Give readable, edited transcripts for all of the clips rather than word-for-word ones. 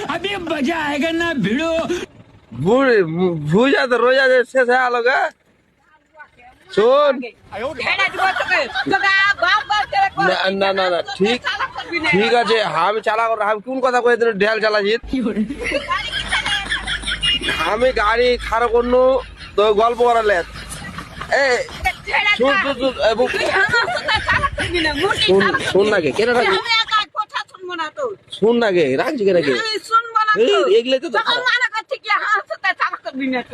अभी मजा आएगा ना भिड़ो। ভুজা তো রোজা যে শেষ হয়ে গেল গা শোন না না না না ঠিক ঠিক আছে আমি চালা কর আমি কোন কথা কয়ে দিন ঢেল চালাছিস আমি গাড়ি খারাপ করনু তো গল্প করালে এ শুন শুন শুন শুন শুন না কে কেন রাখি শুন না কে রাখছি কেন কে এগুলো তো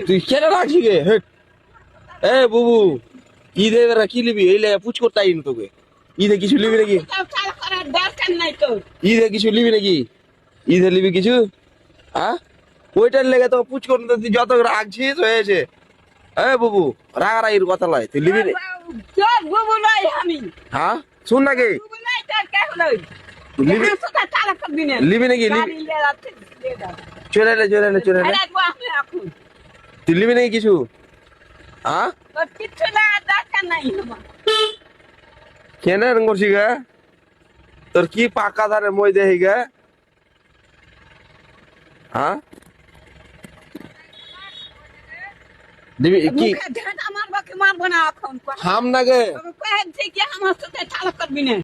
তুই কেন রাখছি কে এ বুবু ঈদে এবার কি লিবি এই লেগে পুচ করতে আইনি তোকে ঈদে কিছু লিবি নাকি ঈদে কিছু লিবি নাকি ঈদে লিবি কিছু হ্যাঁ ওইটার লেগে তো পুচ করতে তুই যত রাখছিস হয়েছে এ বুবু রাগারাগির কথা লয় তুই লিবি হ্যাঁ শুন নাকি লিবি নাকি চলে এলে চলে এলে চলে এলে তুই লিবি নাকি কিছু হ্যাঁ কেন এরকম করছি গা তোর কি পাকা ধারে মই দেখি গা হ্যাঁ দিবি কি আমার বাকি মারবো না এখন হাম না গে আমার সাথে চালা করবি না